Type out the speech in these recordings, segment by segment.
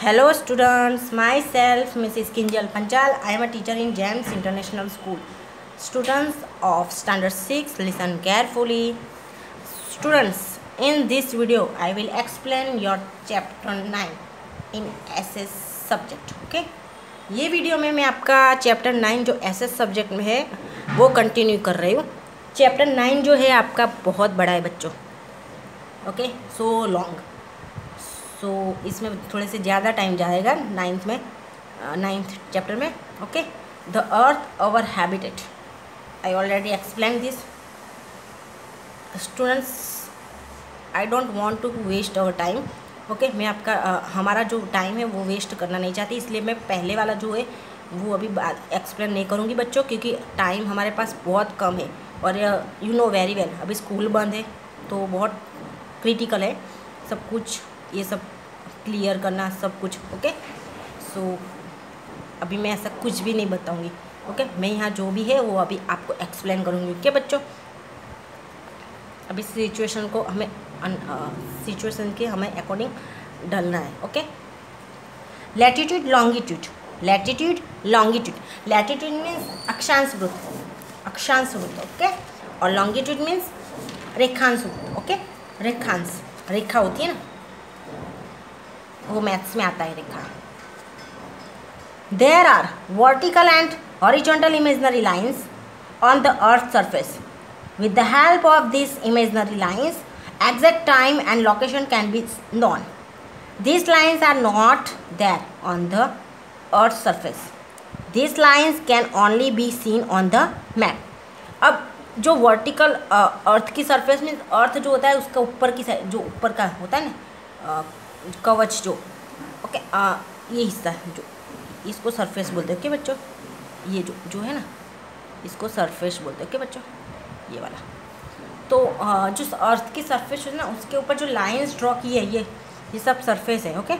Hello students, myself Mrs. Kinjal Panchal. I am a teacher in GEMS International School. Students of Standard 6, listen carefully. Students, in this video I will explain your chapter 9 in SS subject. Okay? ये video में मैं आपका chapter 9 जो SS subject में है वो continue कर रही हूँ. चैप्टर 9 जो है आपका बहुत बड़ा है बच्चों. Okay, so long. सो इसमें थोड़े से ज़्यादा टाइम जाएगा नाइन्थ चैप्टर में. Okay, the earth our habitat. I already explain this. Students, I don't want to waste our time. Okay, मैं आपका हमारा जो टाइम है वो वेस्ट करना नहीं चाहती, इसलिए मैं पहले वाला जो है वो अभी एक्सप्लेन नहीं करूँगी बच्चों, क्योंकि टाइम हमारे पास बहुत कम है. और यू नो वेरी वेल, अभी स्कूल बंद है तो बहुत क्रिटिकल है सब कुछ, ये सब क्लियर करना सब कुछ. ओके, सो अभी मैं ऐसा कुछ भी नहीं बताऊंगी. ओके, मैं यहाँ जो भी है वो अभी आपको एक्सप्लेन करूँगी. ओके बच्चों, अभी सिचुएशन को हमें सिचुएशन के हमें अकॉर्डिंग ढलना है. Okay, latitude longitude. Latitude longitude. Latitude means अक्षांश वृत्त. ओके, और लॉन्गिट्यूड मीन्स रेखांश वृत्त. ओके, रेखांश, रेखा होती है ना, वो मैथ्स में आता है रेखा. There are vertical and horizontal imaginary lines on the earth surface. With the help of this imaginary lines exact time and location can be known. These lines are not there on the earth's surface. These lines can only be seen on the map. अब जो vertical अर्थ की surface में, अर्थ जो होता है उसका ऊपर की साइड, जो ऊपर का होता है ना कवच जो, ओके, ये हिस्सा जो, इसको सरफेस बोलते हैं. ओके बच्चों, ये जो है ना इसको सरफेस बोलते हैं. ओके बच्चों, ये वाला. तो जो अर्थ की सरफेस है ना उसके ऊपर जो लाइंस ड्रॉ की है ये सब सरफेस है. ओके,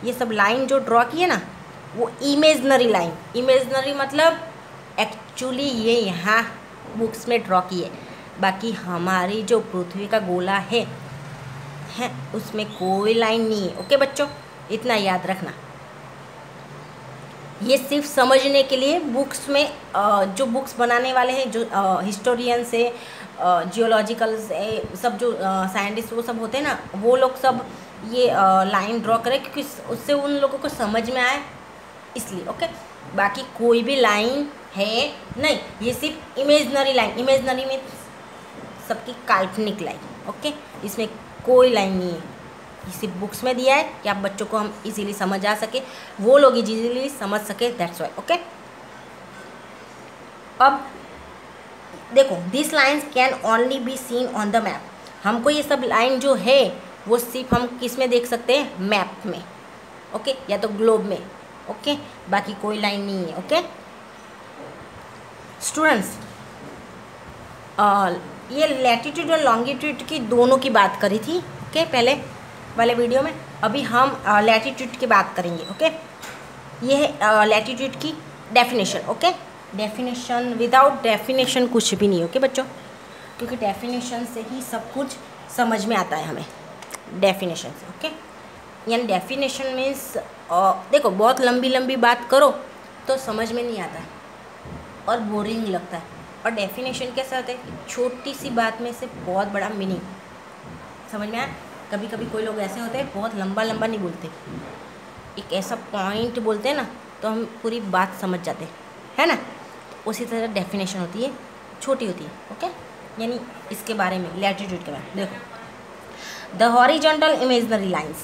ये सब लाइन जो ड्रॉ की है ना वो इमेजनरी लाइन. इमेजनरी मतलब एक्चुअली ये यहाँ बुक्स में ड्रॉ की है. बाकी हमारी जो पृथ्वी का गोला है उसमें कोई लाइन नहीं है. ओके बच्चों, इतना याद रखना. ये सिर्फ समझने के लिए बुक्स में जो बुक्स बनाने वाले हैं, जो हिस्टोरियंस है, जियोलॉजिकल सब जो साइंटिस्ट वो सब होते हैं ना, वो लोग सब ये लाइन ड्रॉ करें क्योंकि उससे उन लोगों को समझ में आए, इसलिए. ओके, बाकी कोई भी लाइन है नहीं, ये सिर्फ इमेजनरी लाइन. इमेजनरी में सबकी काल्पनिक लाइन. ओके, इसमें कोई लाइन नहीं है. ये सिर्फ बुक्स में दिया है कि आप बच्चों को हम इजीली समझ आ सके, वो लोग इजीली समझ सके, दैट्स वाई. ओके, अब देखो, this lines can only be seen on the map. हमको ये सब लाइन जो है वो सिर्फ हम किस में देख सकते हैं? मैप में. ओके, या तो ग्लोब में. ओके, बाकी कोई लाइन नहीं है. ओके स्टूडेंट्स, ये लैटिट्यूड और लॉन्गिट्यूड की दोनों की बात करी थी. ओके, पहले वाले वीडियो में. अभी हम लैटिट्यूड की बात करेंगे. ओके, ये है लैटिट्यूड की definition. Okay, definition, without definition कुछ भी नहीं. ओके बच्चों, क्योंकि डेफिनेशन से ही सब कुछ समझ में आता है हमें, डेफिनेशन से. ओके, यानी डेफिनेशन मीन्स देखो, बहुत लंबी बात करो तो समझ में नहीं आता है और बोरिंग लगता है. और डेफिनेशन कैसा होता है, छोटी सी बात में से बहुत बड़ा मीनिंग समझ में आया. कभी कभी कोई लोग ऐसे होते हैं बहुत लंबा नहीं बोलते, एक ऐसा पॉइंट बोलते हैं ना तो हम पूरी बात समझ जाते हैं, है ना. उसी तरह डेफिनेशन होती है, छोटी होती है. ओके, यानी इसके बारे में, लैटिट्यूड के बारे में देखो. The horizontal imaginary lines.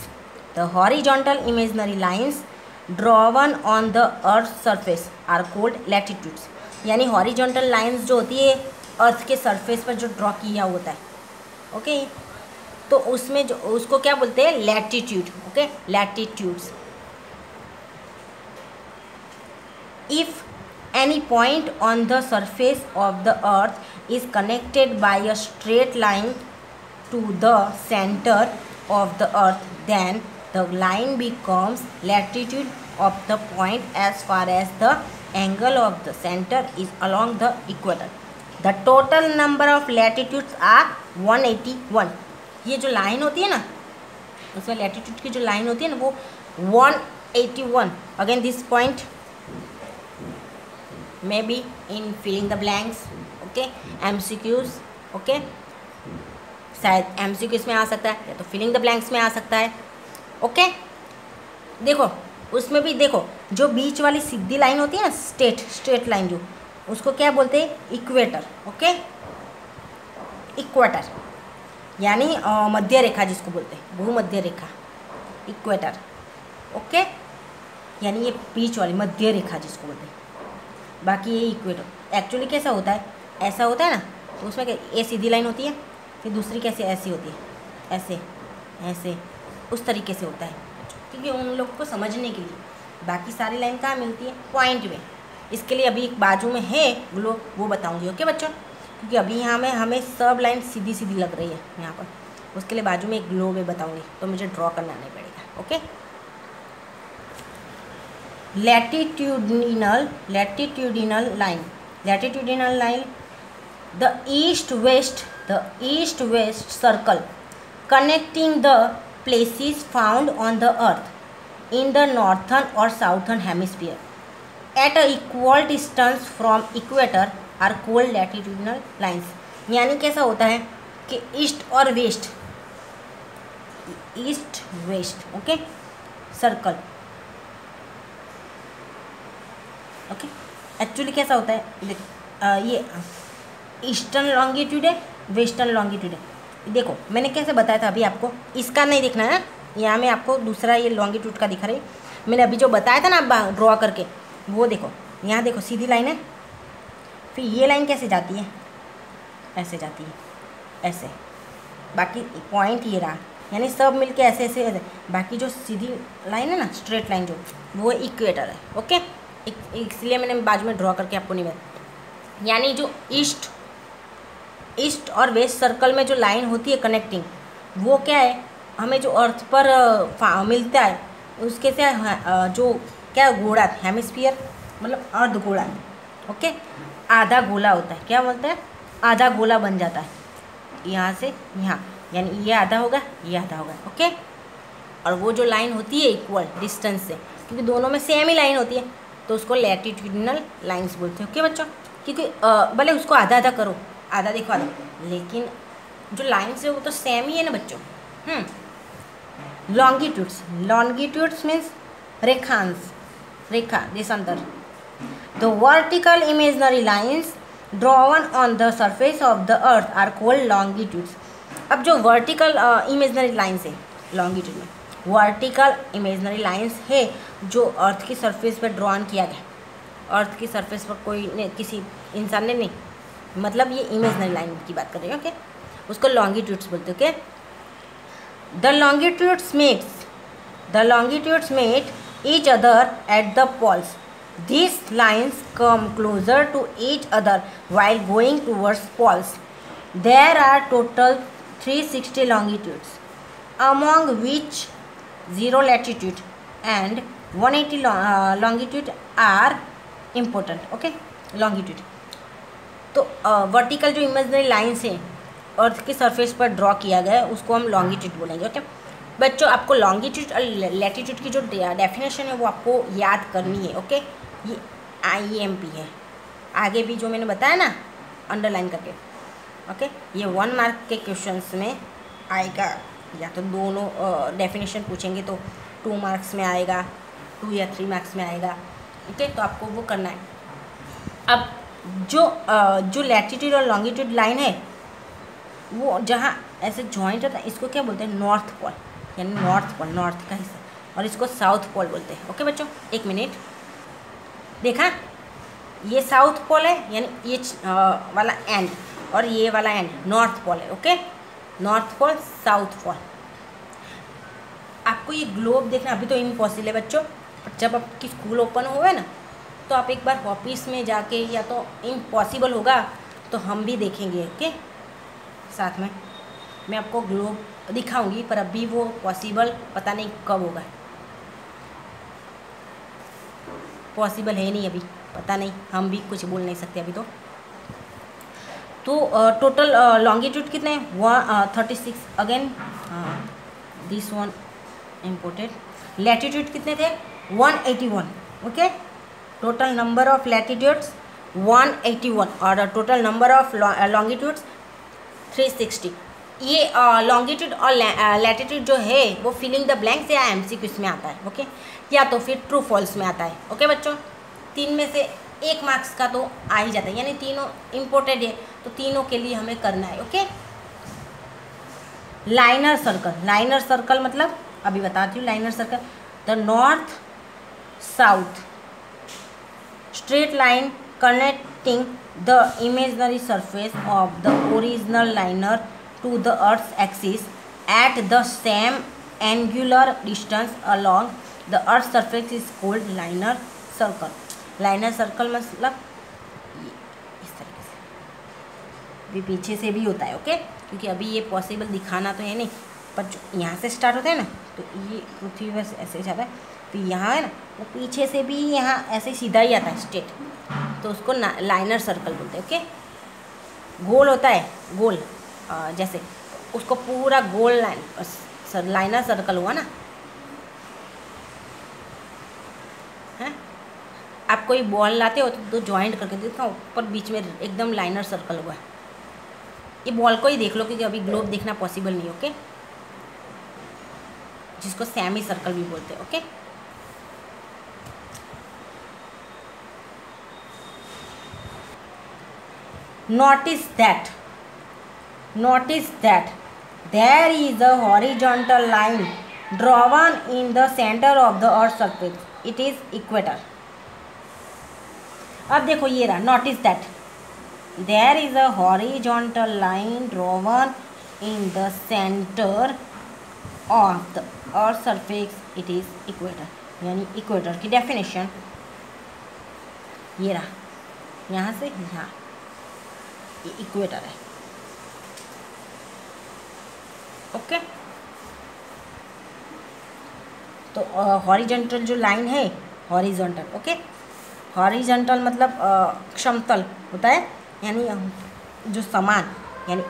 The horizontal imaginary lines drawn on the earth surface are called latitudes. यानी हॉरिजॉन्टल लाइन्स जो होती है अर्थ के सरफेस पर जो ड्रॉ किया होता है, ओके, तो उसमें जो उसको क्या बोलते हैं? Latitude. Okay, latitudes. If any point on the surface of the earth is connected by a straight line to the center of the earth, then the line becomes latitude of the point as far as the angle of the center is along the equator. The total number of latitudes are 181. ये जो line होती है ना, उसमें latitude की जो line होती है ना वो 181. Again this point may be in filling the blanks. Okay, MCQs. Okay, शायद MCQs में आ सकता है या तो फिलिंग द ब्लैंक्स में आ सकता है. ओके, देखो उसमें भी देखो जो बीच वाली सीधी लाइन होती है ना, स्ट्रेट लाइन, जो उसको क्या बोलते हैं, इक्वेटर. ओके, इक्वेटर यानी मध्य रेखा जिसको बोलते हैं, भूमध्य रेखा, इक्वेटर. ओके, यानी ये बीच वाली मध्य रेखा जिसको बोलते हैं. बाकी ये इक्वेटर एक्चुअली कैसा होता है, ऐसा होता है ना, तो उसमें ये सीधी लाइन होती है, फिर दूसरी कैसे ऐसी होती है, ऐसे ऐसे उस तरीके से होता है, क्योंकि उन लोगों को समझने के लिए. बाकी सारी लाइन कहाँ मिलती है, पॉइंट में. इसके लिए अभी एक बाजू में है ग्लो, वो बताऊंगी. ओके बच्चों, क्योंकि अभी यहाँ में हमें सब लाइन सीधी सीधी लग रही है यहाँ पर, उसके लिए बाजू में एक ग्लो में बताऊंगी, तो मुझे ड्रॉ करना नहीं पड़ेगा. Okay, latitudinal line, the east west circle connecting the places found on the earth in the northern or southern hemisphere at a equal distance from equator are called latitudinal lines. यानी कैसा होता है कि east और west, okay, circle. Okay, actually कैसा होता है, ये ईस्टर्न लॉन्गिट्यूड है, वेस्टर्न लॉन्गिट्यूड है. देखो मैंने कैसे बताया था अभी आपको, इसका नहीं देखना है, यहाँ में आपको दूसरा ये लॉन्गिट्यूड का दिखा रही. मैंने अभी जो बताया था ना ड्रॉ करके, वो देखो, यहाँ देखो सीधी लाइन है, फिर ये लाइन कैसे जाती है, ऐसे जाती है, ऐसे. बाकी पॉइंट ये रहा, यानी सब मिलके ऐसे ऐसे ऐसे. बाकी जो सीधी लाइन है ना, स्ट्रेट लाइन जो, वो इक्वेटर है. ओके, इसलिए मैंने बाजू में ड्रॉ करके आपको नहीं बताया. यानी जो ईस्ट और वेस्ट सर्कल में जो लाइन होती है कनेक्टिंग, वो क्या है, हमें जो अर्थ पर मिलता है उसके से जो क्या गोला, हेमिस्फीयर मतलब अर्ध गोला. ओके, आधा गोला होता है, क्या बोलते हैं, आधा गोला बन जाता है यहाँ से यहाँ, यानी ये आधा होगा, ये आधा होगा. ओके, और वो जो लाइन होती है इक्वल डिस्टेंस से, क्योंकि दोनों में सेम ही लाइन होती है, तो उसको लैटिट्यूडिनल लाइंस बोलते हैं. ओके बच्चों, क्योंकि भले उसको आधा आधा करो, आधा देखो आधा, लेकिन जो लाइन्स है वो तो सेम ही है ना बच्चों. लॉन्गिट्यूड्स मीन्स रेखांश, रेखा, देशांतर. The vertical imaginary lines drawn on the surface of the earth are called longitudes. अब जो वर्टिकल इमेजनरी लाइन्स है, लॉन्गिट्यूड में वर्टिकल इमेजनरी लाइन्स है जो अर्थ की सरफेस पर ड्रॉन किया गया. अर्थ की सरफेस पर कोई ने, किसी इंसान ने नहीं, मतलब ये इमेजनरी लाइन की बात कर रही है. ओके, उसको लॉन्गिट्यूड्स बोलते हैं. Okay, the longitudes met each other at the poles. These lines come closer to each other while going towards poles. There are total 360 longitudes, among which 0 latitude and 180 longitude are important. Okay, longitude. तो vertical जो imaginary lines हैं अर्थ के surface पर draw किया गया है, उसको हम लॉन्गिट्यूड बोलेंगे. ओके बच्चों, आपको लॉन्गिट्यूड और लैटिट्यूड की जो डेफिनेशन है वो आपको याद करनी है. ओके, ये IMP है, आगे भी जो मैंने बताया ना अंडरलाइन करके. ओके, ये 1 मार्क के क्वेश्चंस में आएगा, या तो दोनों डेफिनेशन पूछेंगे तो 2 मार्क्स में आएगा, 2 या 3 मार्क्स में आएगा. ओके, तो आपको वो करना है. अब जो लैटिट्यूड और लॉन्गिट्यूड लाइन है वो जहाँ ऐसे जॉइंट होता है, इसको क्या बोलते हैं, नॉर्थ पोल, यानी नॉर्थ पोल, नॉर्थ का हिस्सा, और इसको साउथ पोल बोलते हैं. ओके बच्चों, एक मिनट, देखा, ये साउथ पोल है, यानी ये वाला एंड और ये वाला एंड नॉर्थ पोल है. Okay, north pole, south pole. आपको ये ग्लोब देखना अभी तो इम्पॉसिबल है बच्चों, जब आपकी स्कूल ओपन हुए ना, तो आप एक बार ऑफिस में जाके, या तो इम्पॉसिबल होगा तो हम भी देखेंगे. ओके, साथ में मैं आपको ग्लोब दिखाऊंगी, पर अभी वो पॉसिबल पता नहीं कब होगा, पॉसिबल है नहीं अभी, पता नहीं, हम भी कुछ बोल नहीं सकते अभी तो. टोटल लॉन्गिट्यूड कितने हैं, 36. Again this one imported. Latitude कितने थे? 181। Okay, total number of latitudes 181 और टोटल नंबर ऑफ लॉन्गिट्यूड्स 360। ये लॉन्गिट्यूड और लैटिट्यूड जो है वो फिलिंग द ब्लैंक्स या एमसीक्यूज में आता है। ओके, या तो फिर ट्रू फॉल्स में आता है। ओके बच्चों, 3 में से 1 मार्क्स का तो आ ही जाता है, यानी तीनों इम्पोर्टेंट है तो तीनों के लिए हमें करना है। Okay, liner circle. Liner circle मतलब अभी बताती हूँ। Liner circle, the north south straight line connecting the imaginary surface of the original liner to the Earth's axis at the same angular distance along the Earth's surface is called liner circle. Liner circle मतलब इस तरीके से भी पीछे से भी होता है। ओके, क्योंकि अभी ये पॉसिबल दिखाना तो है नहीं, पर जो यहाँ से स्टार्ट होता है ना, तो ये पृथ्वी बस ऐसे जाता है, फिर यहाँ है ना, वो पीछे से भी यहाँ ऐसे सीधा ही आता है स्ट्रेट, तो उसको लाइनर सर्कल बोलते हैं। ओके, गोल होता है, गोल जैसे उसको पूरा गोल लाइनर सर्कल हुआ ना। है, आप कोई बॉल लाते हो तो जॉइंट करके देखा ऊपर बीच में एकदम लाइनर सर्कल हुआ है। ये बॉल को ही देख लो, क्योंकि अभी ग्लोब देखना पॉसिबल नहीं। ओके, जिसको सेमी सर्कल भी बोलते हैं। Okay, notice that there is a horizontal line drawn in the center of the earth's surface. It is equator. अब देखो ये रहा, notice that there is a horizontal line drawn in the center of the earth's surface. It is equator. यानी equator की definition ये रहा, यहाँ से यहाँ इक्वेटर है। ओके, तो हॉरिजॉन्टल जो लाइन है, हॉरिजॉन्टल, ओके, हॉरिजॉन्टल मतलब समतल होता है, यानी जो समान, यानी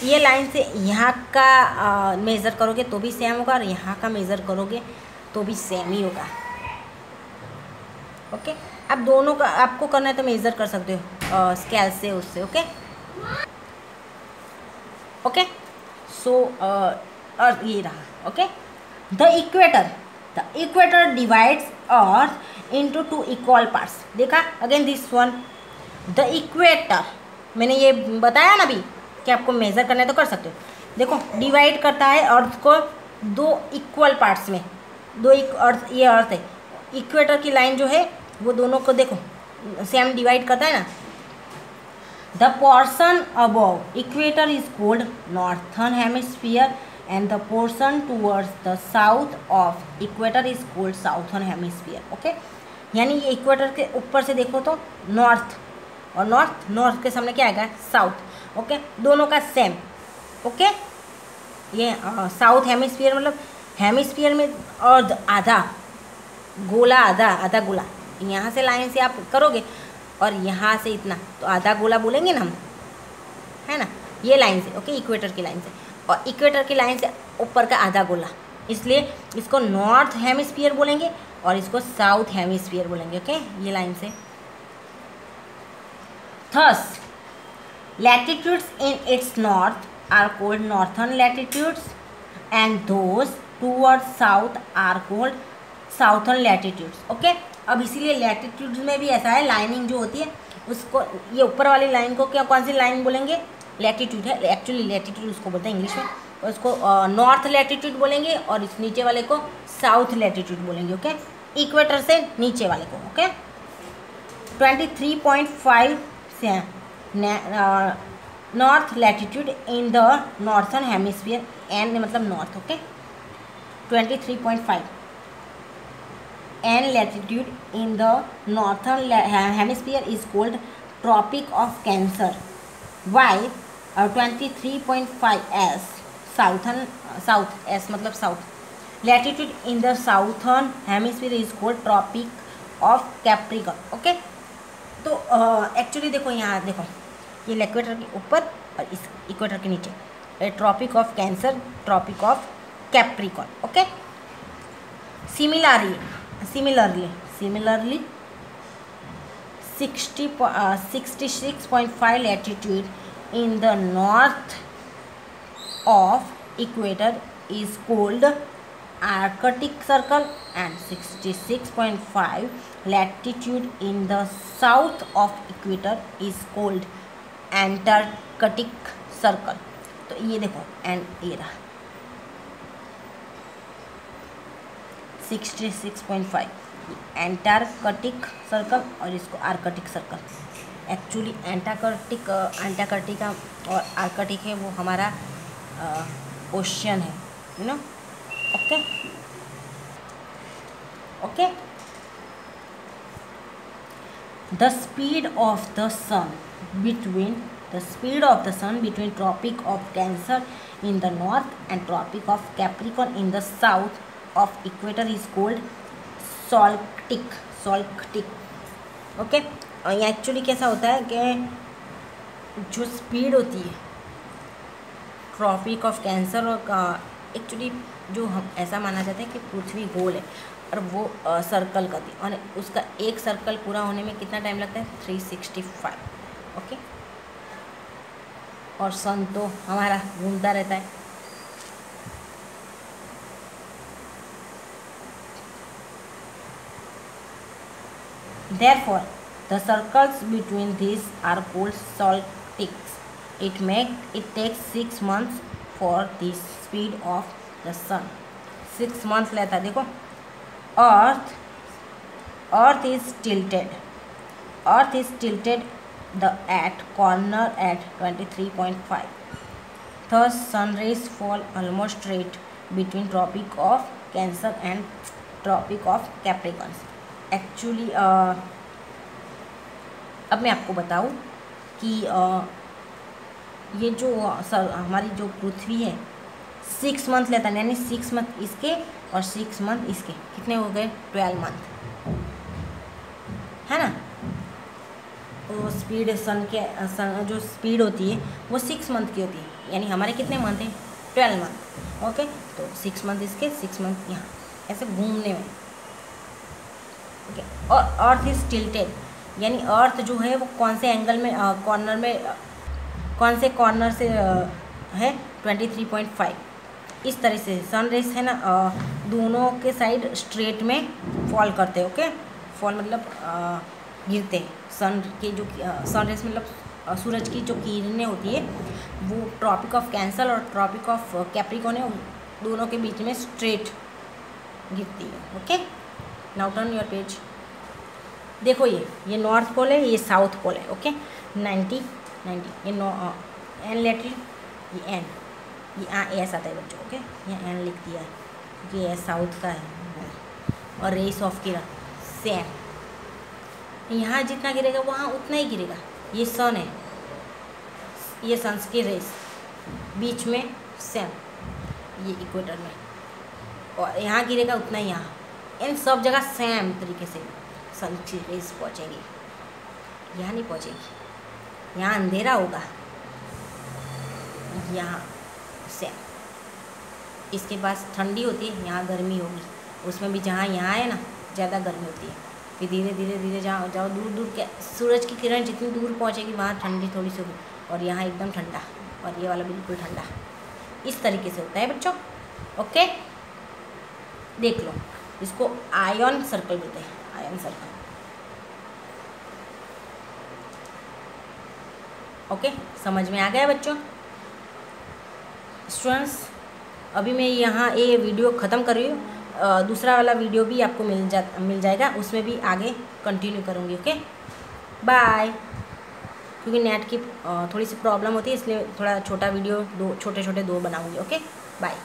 ये लाइन से यहाँ का मेज़र करोगे तो भी सेम होगा और यहाँ का मेज़र करोगे तो भी सेम ही होगा। ओके, अब दोनों का आपको करना है तो मेज़र कर सकते हो स्केल से, उससे। ओके ओके, सो अर्थ ये रहा। Okay, the equator divides earth into 2 equal parts. देखा again this one, the equator, मैंने ये बताया ना अभी कि आपको मेज़र करना है तो कर सकते हो। देखो डिवाइड करता है अर्थ को 2 इक्वल पार्ट्स में, अर्थ, ये अर्थ है, इक्वेटर की लाइन जो है वो दोनों को देखो सेम डिवाइड करता है ना। The portion above equator is called northern hemisphere and the portion towards the south of equator is called southern hemisphere. Okay, यानी ये इक्वेटर के ऊपर से देखो तो नॉर्थ, और नॉर्थ के सामने क्या आएगा? साउथ। ओके, दोनों का सेम। ओके, ये साउथ हेमिस्फीयर मतलब हेमिस्फीयर में अर्ध आधा, गोला आधा गोला, यहाँ से लाइन से आप करोगे और यहाँ से इतना, तो आधा गोला बोलेंगे ना हम, है ना, ये लाइन से। ओके, इक्वेटर की लाइन से, और इक्वेटर की लाइन से ऊपर का आधा गोला, इसलिए इसको नॉर्थ हेमिस्फीयर बोलेंगे और इसको साउथ हेमिस्फीयर बोलेंगे। ओके, ये लाइन से। Thus latitudes in its north are called northern latitudes and those towards south are called southern latitudes. Okay, अब इसीलिए लैटिट्यूड्स में भी ऐसा है, लाइनिंग जो होती है उसको, ये ऊपर वाली लाइन को क्या, कौन सी लाइन बोलेंगे? लैटिट्यूड है, एक्चुअली लैटिट्यूड उसको बोलते हैं इंग्लिश में, और उसको नॉर्थ लैटिट्यूड बोलेंगे और इस नीचे वाले को साउथ लैटिट्यूड बोलेंगे। ओके, इक्वेटर से नीचे वाले को। ओके, 23.5 से north latitude in the northern hemisphere, N मतलब north. Okay, 23.5 and latitude in the northern hemisphere is called Tropic of Cancer, while 23.5 s south s मतलब south latitude in the southern hemisphere is called Tropic of Capricorn। Okay, तो actually देखो यहाँ देखो, ये equator के ऊपर और इस इक्वेटर के नीचे Tropic of Cancer, Tropic of Capricorn. Okay, similarly 66.5 latitude in the north of equator is called Arctic Circle, and 66.5 latitude in the south of equator is called Antarctic Circle। तो ये देखो and ये रहा 66.5 Antarctic circle और इसको Arctic circle. Actually Antarctica और Arctic है वो हमारा ओशियन है, you know. Okay okay, the speed of the sun between Tropic of Cancer in the north and Tropic of Capricorn in the south of equator is called solctic। Okay, और ये actually कैसा होता है कि जो speed होती है tropic of cancer और एक्चुअली जो हम ऐसा माना जाता है कि पृथ्वी गोल है और वो सर्कल करती है, और उसका एक सर्कल पूरा होने में कितना टाइम लगता है 365। ओके, और सन तो हमारा घूमता रहता है। Therefore, the circles between these are called solstices. It takes 6 months for the speed of the sun. 6 months लेता है। देखो, Earth is tilted the at corner at 23.5. Thus, sun rays fall almost straight between Tropic of Cancer and Tropic of Capricorn. Actually अब मैं आपको बताऊं कि ये जो हमारी जो पृथ्वी है 6 मंथ लेता है, यानी 6 मंथ इसके और 6 मंथ इसके, कितने हो गए 12 मंथ, है ना। तो स्पीड सन जो स्पीड होती है वो 6 मंथ की होती है, यानी हमारे कितने मंथ हैं 12 मंथ। ओके, तो 6 मंथ इसके 6 मंथ यहाँ, ऐसे घूमने में। ओके, और अर्थ इज टिल्टेड, यानी अर्थ जो है वो कौन से एंगल में कौन से कॉर्नर से है 23.5। इस तरह से सन रेस है ना दोनों के साइड स्ट्रेट में फॉल करते हैं। ओके, फॉल मतलब गिरते हैं। सन के जो सन रेस मतलब सूरज की जो किरणें होती है वो ट्रॉपिक ऑफ कैंसर और ट्रॉपिक ऑफ कैप्रिकॉर्न है, दोनों के बीच में स्ट्रेट गिरती है। Okay, now turn your page. देखो ये नॉर्थ पोल है, ये साउथ पोल है। ओके, 90 ये एन लेटर, ये एन, ये एस आता है बच्चों। ओके, ये एन लिख दिया है क्योंकि ये साउथ का है। और रेस ऑफ किरण सेम, यहाँ जितना गिरेगा वहाँ उतना ही गिरेगा। ये सन है, ये सन की रेस बीच में सेम, ये इक्वेटर में, और यहाँ गिरेगा उतना ही यहाँ। इन सब जगह सेम तरीके से सन की रेस पहुँचेगी, यहाँ नहीं पहुँचेगी। यहाँ अंधेरा होगा, यहाँ सेम। इसके पास ठंडी होती है, यहाँ गर्मी होगी। उसमें भी जहाँ यहाँ है ना ज़्यादा गर्मी होती है, फिर धीरे धीरे जहाँ जाओ दूर दूर के सूरज की किरण जितनी दूर पहुँचेगी वहाँ ठंडी थोड़ी सी होगी, और यहाँ एकदम ठंडा, और ये वाला बिल्कुल ठंडा। इस तरीके से होता है बच्चों। ओके, देख लो, इसको आयन सर्कल बोलते हैं, आयन सर्कल। ओके, समझ में आ गया बच्चों? स्टूडेंट्स, अभी मैं यहाँ ये वीडियो ख़त्म कर रही हूँ, दूसरा वाला वीडियो भी आपको मिल जाएगा, उसमें भी आगे कंटिन्यू करूँगी। Okay, bye. क्योंकि नेट की थोड़ी सी प्रॉब्लम होती है, इसलिए थोड़ा छोटा वीडियो छोटे दो बनाऊँगी। Okay, bye.